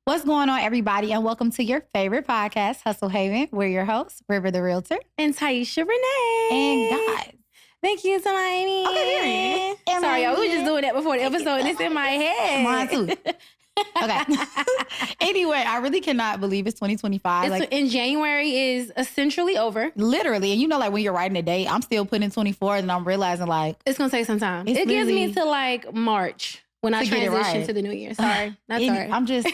What's going on, everybody, and welcome to your favorite podcast, Hustle Haven. We're your hosts, River the Realtor. And Tiesha Renee. And guys. Thank you, Hermione. Okay, period. Sorry, y'all. We were just doing that before the episode, and it's in my head. Mine too. Okay. Anyway, I really cannot believe it's 2025. In January is essentially over. Literally. And you know, like when you're writing a date, I'm still putting 24 and I'm realizing like... It's going to take some time. It gives me to like March when I transition to the new year. Sorry. Not sorry.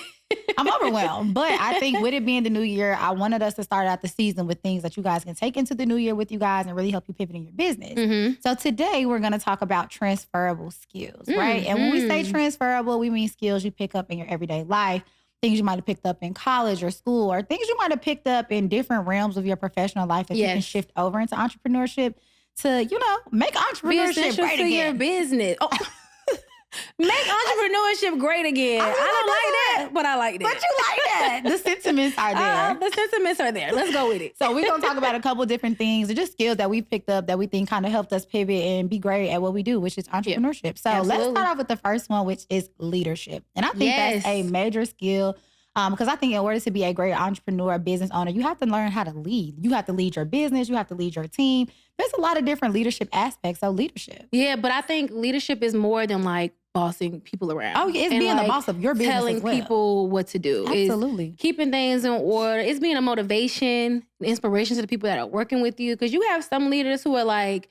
I'm overwhelmed. But I think with it being the new year, I wanted us to start out the season with things that you guys can take into the new year with you guys and really help you pivot in your business. Mm-hmm. So today we're going to talk about transferable skills, right? And when we say transferable, we mean skills you pick up in your everyday life, things you might have picked up in college or school, or things you might have picked up in different realms of your professional life that you can shift over into entrepreneurship to, you know, make entrepreneurship great again. Your business. Oh. Make entrepreneurship great again. I don't like that, but I like that. But you like that. The sentiments are there. The sentiments are there. Let's go with it. So we're going to talk about a couple different things, or just skills that we picked up that we think kind of helped us pivot and be great at what we do, which is entrepreneurship. So let's start off with the first one, which is leadership. And I think that's a major skill. Because I think in order to be a great entrepreneur, business owner, you have to learn how to lead. You have to lead your business. You have to lead your team. There's a lot of different leadership aspects of leadership. Yeah, but I think leadership is more than like bossing people around. Oh, yeah, it's being the boss of your business telling as well. people what to do. Absolutely. It's keeping things in order. It's being a motivation, inspiration to the people that are working with you. Because you have some leaders who are like,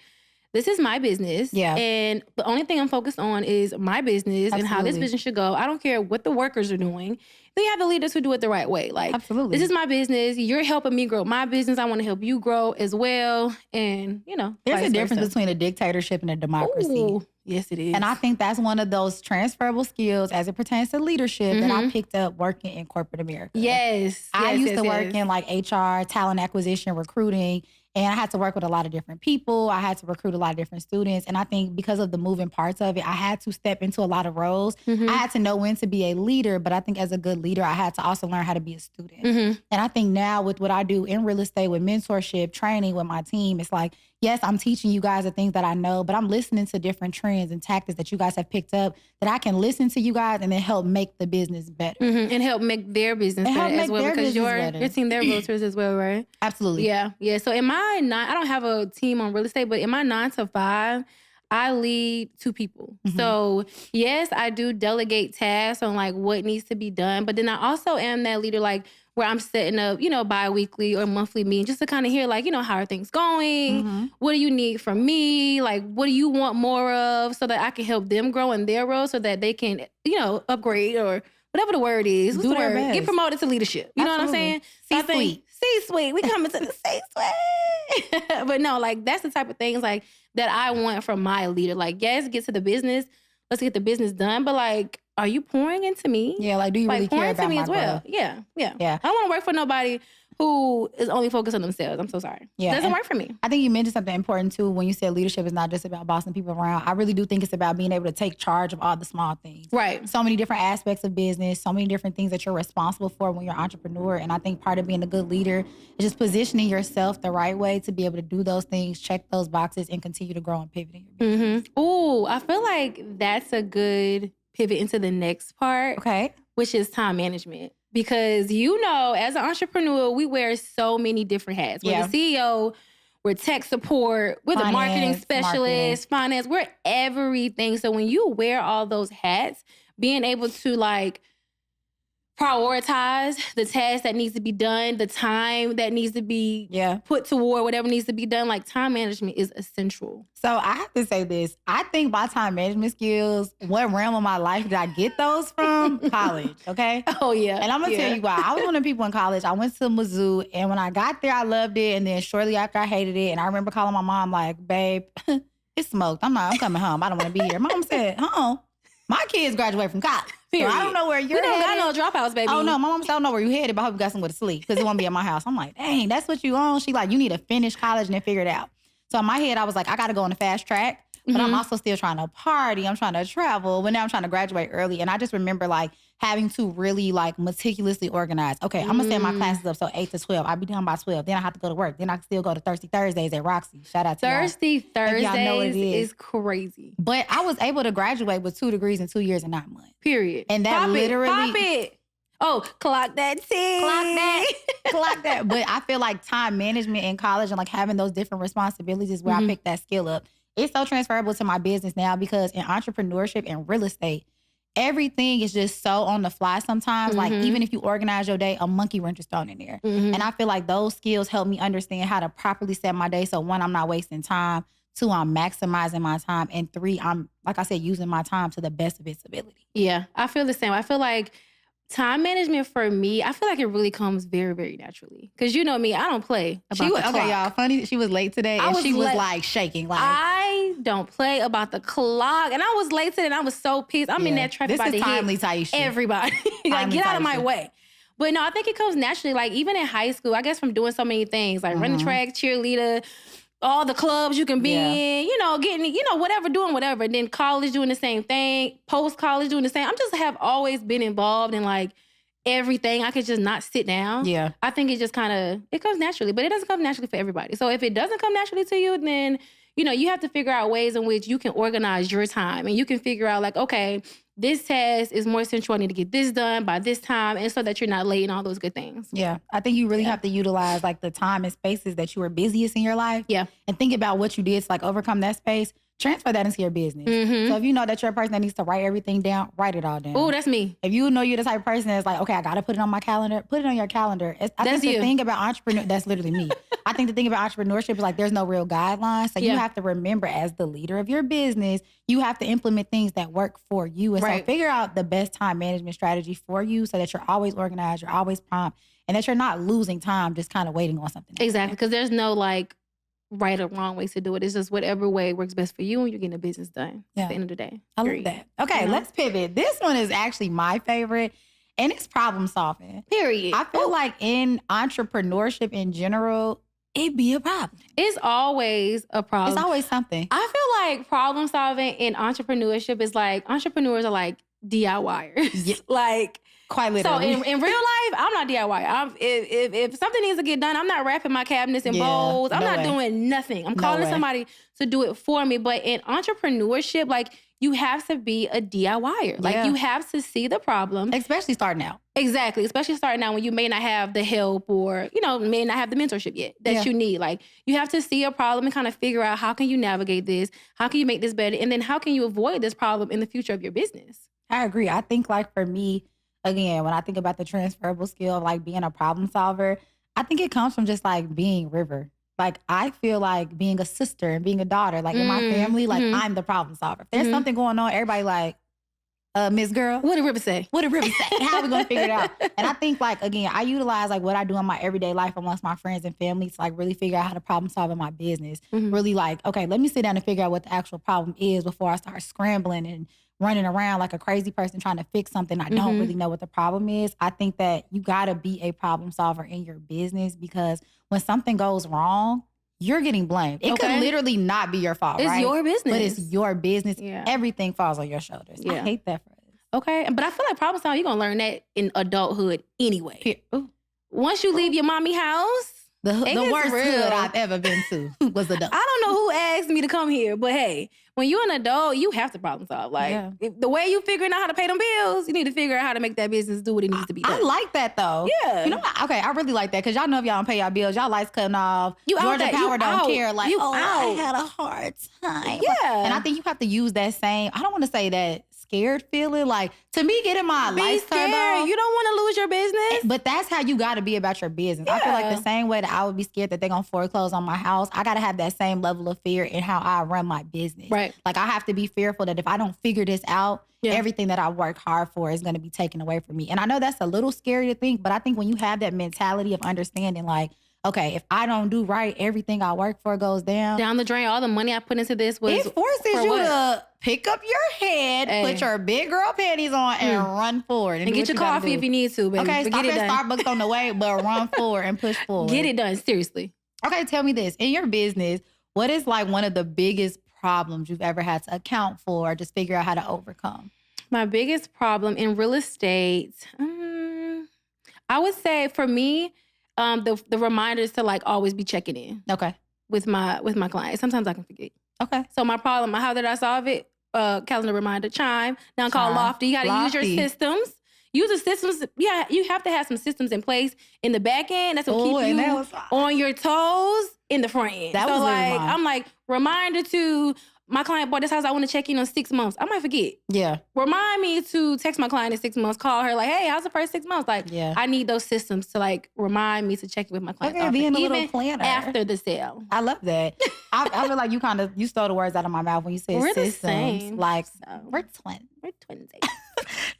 this is my business. Yeah. And the only thing I'm focused on is my business and how this business should go. I don't care what the workers are doing. Then you have the leaders who do it the right way. Like, absolutely, this is my business. You're helping me grow my business. I want to help you grow as well. And, you know, there's a difference between a dictatorship and a democracy. Ooh, yes, it is. And I think that's one of those transferable skills as it pertains to leadership that I picked up working in corporate America. Yes. I used to work in like HR, talent acquisition, recruiting. And I had to work with a lot of different people. I had to recruit a lot of different students. And I think because of the moving parts of it, I had to step into a lot of roles. I had to know when to be a leader, but I think as a good leader, I had to also learn how to be a student. And I think now with what I do in real estate, with mentorship, training with my team, it's like, yes, I'm teaching you guys the things that I know, but I'm listening to different trends and tactics that you guys have picked up that I can listen to you guys and then help make the business better. And help make their business better as well. Because your team, they're realtors as well, right? Absolutely. Yeah. So I don't have a team on real estate, but in my 9 to 5, I lead 2 people. So yes, I do delegate tasks on like what needs to be done. But then I also am that leader, like where I'm setting up, you know, bi-weekly or monthly meetings just to kind of hear like, you know, how are things going? What do you need from me? Like, what do you want more of so that I can help them grow in their role so that they can, you know, upgrade or whatever the word is. What's the word? Get promoted to leadership. You know what I'm saying? C-suite. C-suite. We coming to the C-suite. But no, like that's the type of things like that I want from my leader. Like, yes, get to the business. Let's get the business done. But like, are you pouring into me? Yeah, like do you really care about me my as well? growth? Yeah. I don't want to work for nobody who is only focused on themselves. I'm so sorry. Yeah. It doesn't work for me. I think you mentioned something important too when you said leadership is not just about bossing people around. I really do think it's about being able to take charge of all the small things. Right. So many different aspects of business, so many different things that you're responsible for when you're an entrepreneur. And I think part of being a good leader is just positioning yourself the right way to be able to do those things, check those boxes, and continue to grow and pivot in your business. Ooh, I feel like that's a good pivot into the next part. Okay. Which is time management. Because, you know, as an entrepreneur, we wear so many different hats. We're the CEO, we're tech support, we're the marketing specialist, finance, we're everything. So when you wear all those hats, being able to like prioritize the task that needs to be done, the time that needs to be put toward whatever needs to be done, like time management is essential. So I have to say this. I think my time management skills, what realm of my life did I get those from? College, okay? Oh, yeah. And I'm going to tell you why. I was one of the people in college. I went to Mizzou, and when I got there, I loved it. And then shortly after, I hated it. And I remember calling my mom like, babe, it's smoked. I'm coming home. I don't want to be here. Mom said, my kids graduate from college. So I don't know where you're headed. We don't got no dropouts, baby. Oh, no. My mom said, I don't know where you headed, but I hope you got somewhere to sleep because it won't be at my house. I'm like, dang, that's what you own? She like, you need to finish college and then figure it out. So in my head, I was like, I got to go on the fast track. But I'm also still trying to party. I'm trying to travel. But now I'm trying to graduate early. And I just remember like having to really like meticulously organize. Okay, I'm going to set my classes up. So 8 to 12. I'll be done by 12. Then I have to go to work. Then I can still go to Thirsty Thursdays at Roxy. Shout out to Thirsty Thursdays is crazy. But I was able to graduate with 2 degrees in 2 years and 9 months. Period. And that Pop it. Oh, clock that T. Clock that. Clock that. But I feel like time management in college and like having those different responsibilities is where I picked that skill up. It's so transferable to my business now because in entrepreneurship and real estate, everything is just so on the fly sometimes. Like even if you organize your day, a monkey wrench is thrown in there. And I feel like those skills help me understand how to properly set my day. So 1, I'm not wasting time. 2, I'm maximizing my time. And 3, I'm, like I said, using my time to the best of its ability. Yeah, I feel the same. I feel like time management for me, I feel like it really comes very, very naturally. Because you know me, I don't play about the clock. Okay, y'all, funny, she was late today and she was like shaking. Like, I don't play about the clock. And I was late today and I was so pissed. I'm in that traffic. This is timely, Tiesha. Everybody. Like, get out of my way. But no, I think it comes naturally. Like, even in high school, I guess from doing so many things, like running track, cheerleader, all the clubs you can be in, you know, getting, you know, whatever, doing whatever. And then college doing the same thing, post-college doing the same. I'm just have always been involved in like everything. I could just not sit down. Yeah. I think it just kind of, it comes naturally, but it doesn't come naturally for everybody. So if it doesn't come naturally to you, then, you know, you have to figure out ways in which you can organize your time and you can figure out like, okay, this task is more essential. I need to get this done by this time. And so that you're not late and all those good things. Yeah. I think you really have to utilize like the time and spaces that you are busiest in your life. Yeah. And think about what you did to like overcome that space. Transfer that into your business. So if you know that you're a person that needs to write everything down, write it all down. Oh, that's me. If you know you're the type of person that's like, okay, I got to put it on my calendar, put it on your calendar. I think the thing about entrepreneur, that's literally me. I think the thing about entrepreneurship is like there's no real guidelines. So you have to remember as the leader of your business, you have to implement things that work for you. And so figure out the best time management strategy for you so that you're always organized, you're always prompt, and that you're not losing time just kind of waiting on something. Exactly. Because there's no like right or wrong ways to do it. It's just whatever way works best for you and you're getting the business done at the end of the day. I love that. Okay, let's pivot. This one is actually my favorite and it's problem solving. Period. I feel like in entrepreneurship in general, it be a problem. It's always a problem. It's always something. I feel like problem solving in entrepreneurship is like, entrepreneurs are like DIYers. Yeah. Like, quite literally. So in real life, I'm not DIY. If something needs to get done, I'm not wrapping my cabinets in bowls. I'm not doing nothing. I'm calling somebody to do it for me. But in entrepreneurship, like you have to be a DIYer. Like you have to see the problem. Especially starting out. Exactly. Especially starting out when you may not have the help or, you know, may not have the mentorship yet that you need. Like you have to see a problem and kind of figure out how can you navigate this? How can you make this better? And then how can you avoid this problem in the future of your business? I agree. I think like for me, again, when I think about the transferable skill of like being a problem solver, I think it comes from just like being River. Like I feel like being a sister and being a daughter, like in my family, like I'm the problem solver. If there's something going on, everybody like, Miss Girl. What did River say? What did River say? How are we going to figure it out? And I think like, again, I utilize like what I do in my everyday life amongst my friends and family to like really figure out how to problem solve in my business. Really like, okay, let me sit down and figure out what the actual problem is before I start scrambling and running around like a crazy person trying to fix something I don't really know what the problem is. I think that you got to be a problem solver in your business because when something goes wrong, you're getting blamed. It could literally not be your fault, it's right? Your business. But it's your business. Yeah. Everything falls on your shoulders. I hate that for us. Okay. But I feel like problem solving, you're going to learn that in adulthood anyway. Once you leave your mommy house, the worst hood I've ever been to was adult. I don't know who asked me to come here, but hey, when you're an adult, you have to problem solve. Like if the way you figuring out how to pay them bills, you need to figure out how to make that business do what it needs to be done. I like that though. Yeah. You know what? Okay, I really like that because y'all know if y'all don't pay y'all bills, y'all lights cutting off. Georgia Power don't care. Like, I had a hard time. Yeah. And I think you have to use that same, I don't want to say that scared feeling. Like, to me, getting my lights turned off. You don't want to lose your business. But that's how you got to be about your business. I feel like the same way that I would be scared that they're going to foreclose on my house, I got to have that same level of fear in how I run my business. Right. Like, I have to be fearful that if I don't figure this out, everything that I work hard for is going to be taken away from me. And I know that's a little scary to think, but I think when you have that mentality of understanding, like, okay, if I don't do right, everything I work for goes down the drain. All the money I put into this was it forces you to pick up your head, put your big girl panties on, and run forward. And get your coffee if you need to, baby. Okay, but stop get it at done. Starbucks on the way, but run forward and push forward. Get it done, seriously. Okay, tell me this. In your business, what is like one of the biggest problems you've ever had to account for or just figure out how to overcome? My biggest problem in real estate, I would say for me, the reminders to like always be checking in. Okay. With my clients. Sometimes I can forget. Okay. So my problem, how did I solve it? Calendar reminder, Chime. Now called Lofty. You got to use your systems. use the systems. Yeah, you have to have some systems in place in the back end. That's what keep you on your toes in the front end. That so was like, I'm like, reminder to my client, boy, this house I want to check in on 6 months. I might forget. Yeah. Remind me to text my client in 6 months, call her like, hey, how's the first 6 months? Like, I need those systems to like remind me to check in with my client. Okay, being a little planner. After the sale. I love that. I feel like you stole the words out of my mouth when you said we're systems. The same. Like, so, we're twins. We're twins.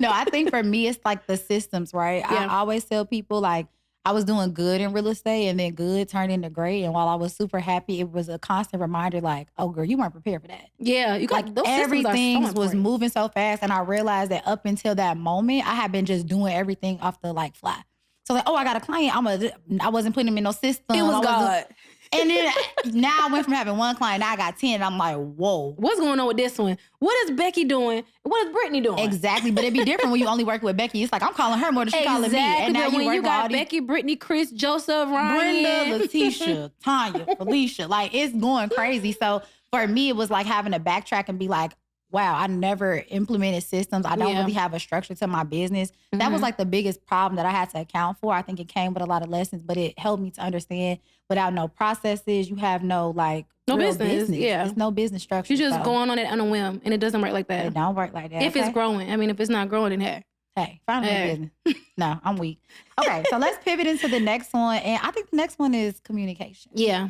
No, I think for me, it's like the systems, right? Yeah. I always tell people like, I was doing good in real estate and then good turned into great. And while I was super happy, it was a constant reminder like, oh girl, you weren't prepared for that. Yeah. You got like those everything was moving so fast. And I realized that up until that moment, I had been just doing everything off the like fly. So like, oh, I got a client. I wasn't putting him in no system. It was God. And then now I went from having one client, now I got 10. And I'm like, whoa. What's going on with this one? What is Becky doing? What is Brittany doing? Exactly. But it'd be different when you only work with Becky. It's like, I'm calling her more than she's calling me. And now when you got Becky, Brittany, Chris, Joseph, Ryan. Brenda, Tiesha, Tanya, Felicia. Like, it's going crazy. So for me, it was like having to backtrack and be like, wow, I never implemented systems. I don't really have a structure to my business. Mm-hmm. That was like the biggest problem that I had to account for. I think it came with a lot of lessons, but it helped me to understand without no processes, you have no like no business. Yeah. It's no business structure. You're just going on it on a whim and it doesn't work like that. It don't work like that. If it's growing. I mean, if it's not growing, then find a business. No, I'm weak. Okay, so let's pivot into the next one. And I think the next one is communication. Yeah.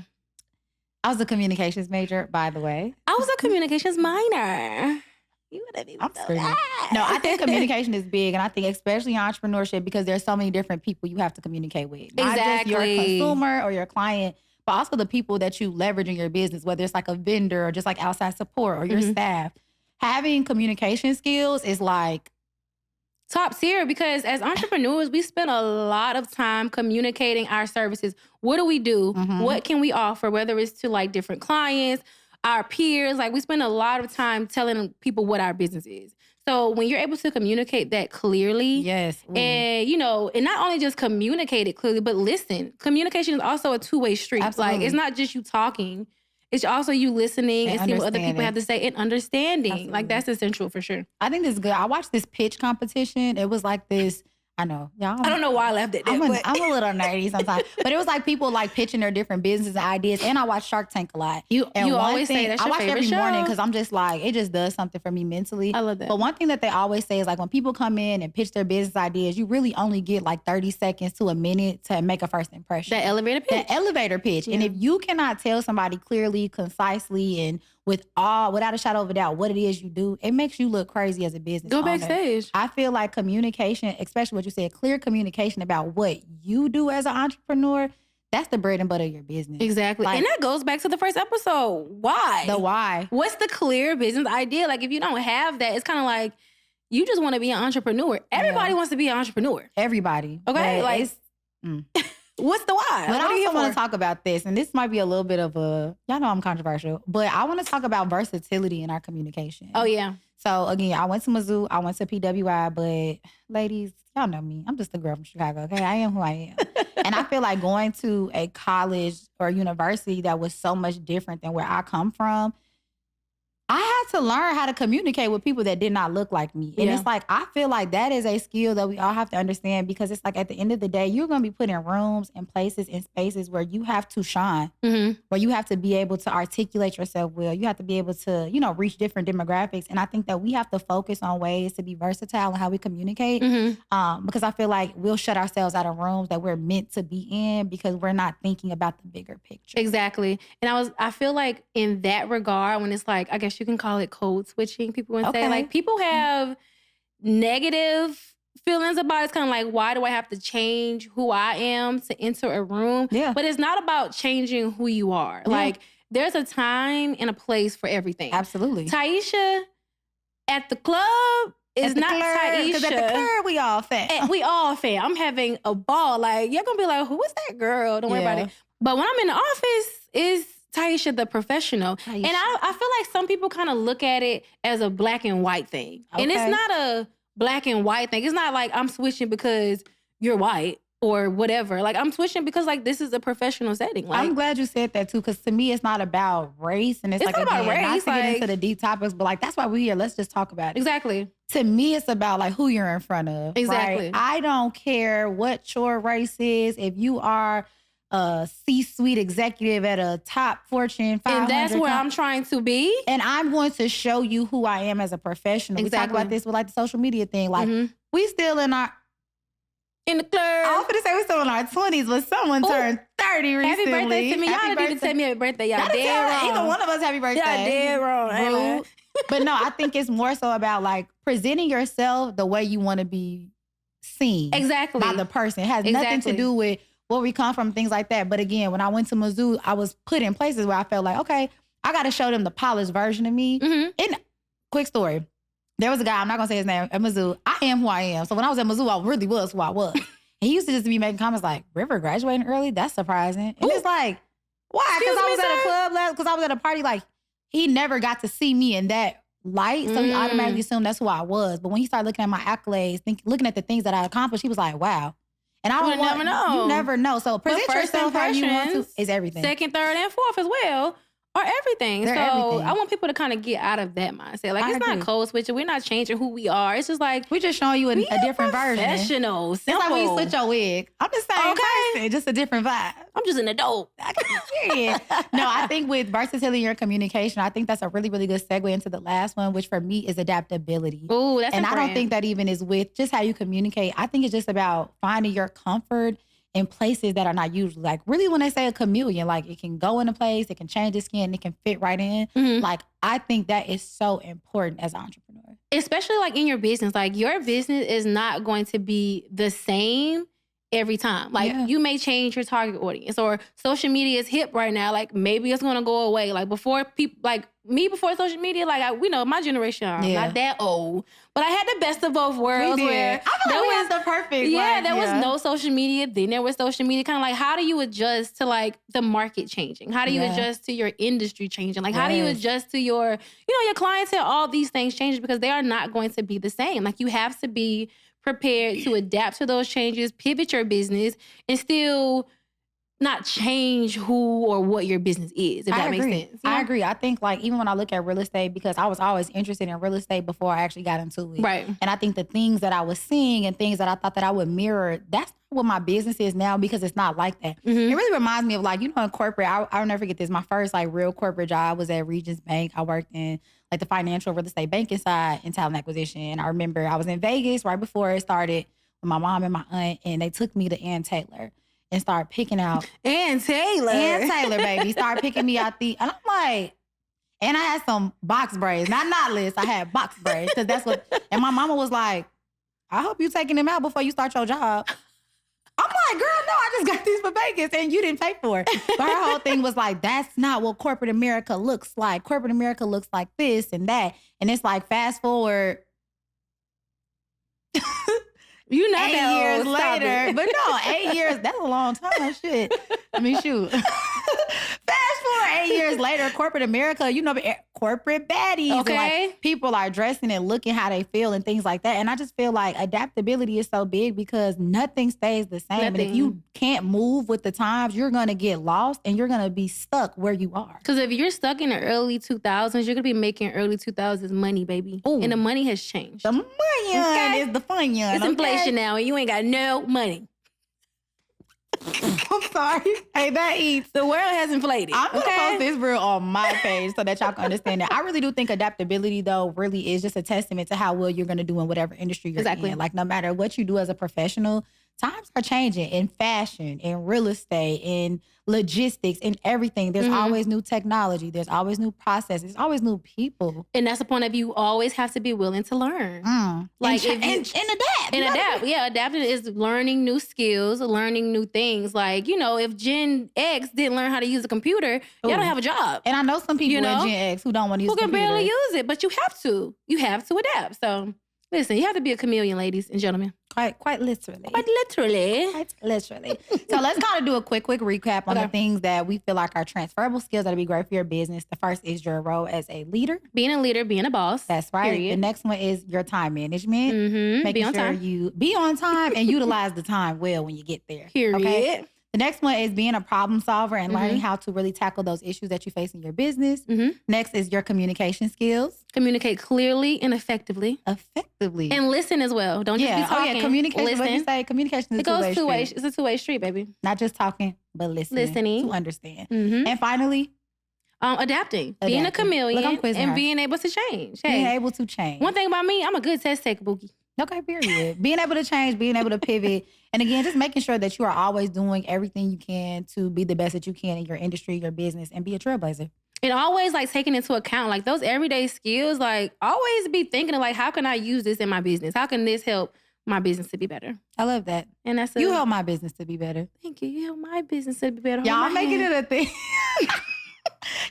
I was a communications major, by the way. I was a communications minor. You would have even known that. No, I think communication is big. And I think especially in entrepreneurship, because there's so many different people you have to communicate with. Not just your consumer or your client, but also the people that you leverage in your business, whether it's like a vendor or just like outside support or your staff. Having communication skills is like top tier, because as entrepreneurs, we spend a lot of time communicating our services. What do we do? What can we offer? Whether it's to like different clients, our peers, like we spend a lot of time telling people what our business is. So when you're able to communicate that clearly, and you know, and not only just communicate it clearly, but listen. Communication is also a two-way street. Absolutely. Like it's not just you talking. It's also you listening and seeing what other people have to say and understanding. Absolutely. Like that's essential for sure. I think this is good. I watched this pitch competition. It was like this. I know. Y'all, I don't know why I left it there. I'm a little nerdy sometimes. But it was like people like pitching their different businesses and ideas. And I watch Shark Tank a lot. You always say that's your favorite show. I watch every morning because I'm just like, it just does something for me mentally. I love that. But one thing that they always say is like when people come in and pitch their business ideas, you really only get like 30 seconds to a minute to make a first impression. That elevator pitch. Yeah. And if you cannot tell somebody clearly, concisely, and without a shadow of a doubt what it is you do, it makes you look crazy as a business owner. Backstage. I feel like communication, especially what you said, clear communication about what you do as an entrepreneur, that's the bread and butter of your business. Exactly. Like, and that goes back to the first episode. Why? The why. What's the clear business idea? Like if you don't have that, it's kind of like you just want to be an entrepreneur. Everybody wants to be an entrepreneur. Everybody. Okay? Like what's the why? But I also want to talk about this, and this might be a little bit of y'all know I'm controversial, but I want to talk about versatility in our communication. Oh, yeah. So, again, I went to Mizzou, I went to PWI, but ladies, y'all know me. I'm just a girl from Chicago, okay? I am who I am. And I feel like going to a college or university that was so much different than where I come from, I had to learn how to communicate with people that did not look like me. And it's like, I feel like that is a skill that we all have to understand, because it's like at the end of the day, you're going to be put in rooms and places and spaces where you have to shine, where you have to be able to articulate yourself well. You have to be able to, you know, reach different demographics. And I think that we have to focus on ways to be versatile in how we communicate, because I feel like we'll shut ourselves out of rooms that we're meant to be in because we're not thinking about the bigger picture. Exactly. And I feel like in that regard, when it's like, I guess you can call it code switching. People would say like people have negative feelings about it. It's kind of like, why do I have to change who I am to enter a room? Yeah. But it's not about changing who you are. Yeah. Like there's a time and a place for everything. Absolutely. Tiesha at the club is not Tiesha. Because at the club, we all fan. We all fan. I'm having a ball. Like you're going to be like, who is that girl? Don't worry about it. But when I'm in the office, is Tiesha the professional. Tiesha. And I feel like some people kind of look at it as a black and white thing. Okay. And it's not a black and white thing. It's not like I'm switching because you're white or whatever. Like I'm switching because like this is a professional setting. Like, I'm glad you said that too, because to me it's not about race, and it's like not about race. Not to get into the deep topics, but like that's why we're here. Let's just talk about it. Exactly. to me, it's about like who you're in front of. Exactly. Right? I don't care what your race is. If you are a C-suite executive at a top Fortune 500. And that's where I'm trying to be. And I'm going to show you who I am as a professional. Exactly. We talk about this with like the social media thing. Like we still in the club. I was going to say we're still in our 20s, but someone turned 30 recently. Happy birthday to me. Y'all didn't even tell me happy birthday. Y'all dead wrong. Either one of us happy birthday. Y'all dead wrong. But no, I think it's more so about like presenting yourself the way you want to be seen. Exactly. By the person. It has nothing to do with where we come from, things like that. But again, when I went to Mizzou, I was put in places where I felt like, okay, I got to show them the polished version of me. And quick story. There was a guy, I'm not going to say his name, at Mizzou. I am who I am. So when I was at Mizzou, I really was who I was. And he used to just be making comments like, River graduating early? That's surprising. And it's like, why? Because I was at a club, because I was at a party, like, he never got to see me in that light. So he automatically assumed that's who I was. But when he started looking at my accolades, looking at the things that I accomplished, he was like, wow. And I don't never know. You never know. So present yourself how you want to is everything. Second, third, and fourth as well are everything. They're so everything. I want people to kind of get out of that mindset. Like, it's not code switching. We're not changing who we are. It's just like we're just showing you a different version. Professional. It's like when you switch your wig. I'm the same person, just a different vibe. I'm just an adult. No, I think with versatility in your communication, I think that's a really, really good segue into the last one, which for me is adaptability. Ooh, that's and important. I don't think that even is with just how you communicate. I think it's just about finding your comfort in places that are not usually, like really when they say a chameleon, like it can go in a place, it can change its skin, it can fit right in. Like I think that is so important as an entrepreneur. Especially like in your business, like your business is not going to be the same every time. Like you may change your target audience, or social media is hip right now. Like maybe it's going to go away. Like before people, like me before social media, like we know my generation, I'm not that old, but I had the best of both worlds. Where I thought we had the perfect. There was no social media. Then there was social media. Kind of like, how do you adjust to like the market changing? How do you adjust to your industry changing? Like how do you adjust to your, your clientele? All these things change because they are not going to be the same. Like you have to be prepared to adapt to those changes, pivot your business, and still not change who or what your business is, if that makes sense. I agree. I think like even when I look at real estate, because I was always interested in real estate before I actually got into it. Right. And I think the things that I was seeing and things that I thought that I would mirror, that's not what my business is now because it's not like that. It really reminds me of like, in corporate, I'll never forget this. My first like real corporate job was at Regions Bank. I worked in like the financial real estate banking side and talent acquisition. And I remember I was in Vegas right before it started with my mom and my aunt, and they took me to Ann Taylor and started picking out. Ann Taylor, baby. Started picking me out and I'm like, and I had some box braids, not knotless. I had box braids because that's what, and my mama was like, I hope you taking them out before you start your job. I'm like, girl, no, I just got these for Vegas and you didn't pay for it. But her whole thing was like, that's not what corporate America looks like. Corporate America looks like this and that. And it's like, fast forward. You know, 8 years later. But no, 8 years, that's a long time. Shit. I mean, shoot. Fast forward 8 years later, corporate America, corporate baddies. Okay. Like, people are dressing and looking how they feel and things like that. And I just feel like adaptability is so big because nothing stays the same. And if you can't move with the times, you're going to get lost and you're going to be stuck where you are. Because if you're stuck in the early 2000s, you're going to be making early 2000s money, baby. Ooh. And the money has changed. The money is the fun. It's inflation now and you ain't got no money. I'm sorry. Hey, that eats. The world has inflated. I'm going to post this reel on my page so that y'all can understand that. I really do think adaptability, though, really is just a testament to how well you're going to do in whatever industry you're in. Like, no matter what you do as a professional, times are changing in fashion, in real estate, in logistics, in everything. There's always new technology. There's always new processes. There's always new people. And that's the point of you always have to be willing to learn. Like, and adapt. And adapt. Yeah, adapting is learning new skills, learning new things. Like, if Gen X didn't learn how to use a computer, y'all don't have a job. And I know some people in Gen X who don't want to use a computer. Who can barely use it, but you have to. You have to adapt. So, listen, you have to be a chameleon, ladies and gentlemen. Quite literally. Quite literally. So let's kind of do a quick recap on the things that we feel like are transferable skills that'll be great for your business. The first is your role as a leader. Being a leader, being a boss. That's right. Period. The next one is your time management. Making Be on sure time. You be on time and utilize the time well when you get there. Period. Okay? The next one is being a problem solver and learning how to really tackle those issues that you face in your business. Next is your communication skills. Communicate clearly and effectively. And listen as well. Don't just be talking. Oh, yeah, communication. Listen. What you say? Communication is a two-way street. It goes two ways. It's a two-way street, baby. Not just talking, but listening. To understand. And finally, adapting. Being a chameleon. Look, and being able to change. Hey, being able to change. One thing about me, I'm a good test taker, Bookie. Okay, period. Being able to change, being able to pivot. And again, just making sure that you are always doing everything you can to be the best that you can in your industry, your business, and be a trailblazer. And always like taking into account like those everyday skills, like always be thinking of like, how can I use this in my business? How can this help my business to be better? I love that. And that's you help my business to be better. Thank you. You help my business to be better. Y'all, I'm making it a thing.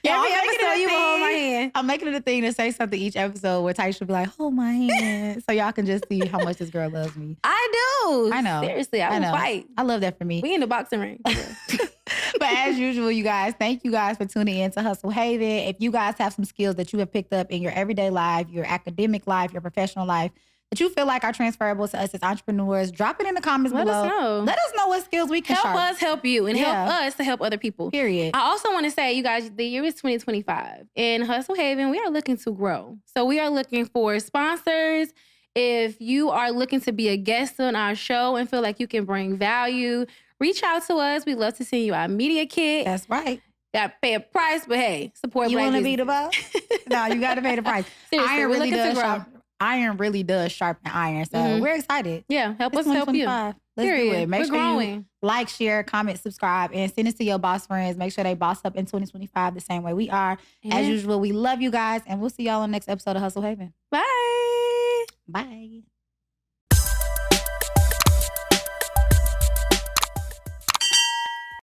Every episode you will hold my hand. I'm making it a thing to say something each episode where Tiesha will be like, hold my hand. So y'all can just see how much this girl loves me. I do. I know. Seriously, I will fight. I love that for me. We in the boxing ring. But as usual, you guys, thank you guys for tuning in to Hustle Haven. If you guys have some skills that you have picked up in your everyday life, your academic life, your professional life, that you feel like are transferable to us as entrepreneurs, drop it in the comments below. Let us know. Let us know what skills we can help us help you and help us to help other people. Period. I also want to say, you guys, the year is 2025. In Hustle Haven, we are looking to grow. So we are looking for sponsors. If you are looking to be a guest on our show and feel like you can bring value, reach out to us. We'd love to send you our media kit. That's right. Got to pay a price, but hey, support you Black want to business. be the boss? No, you got to pay the price. Seriously, Iron really does sharpen iron. So we're excited. Yeah, help us help you. Let's Period. do it. Make we're sure growing. You like, share, comment, subscribe, and send it to your boss friends. Make sure they boss up in 2025 the same way we are. As usual, we love you guys, and we'll see y'all on the next episode of Hustle Haven. Bye. Bye.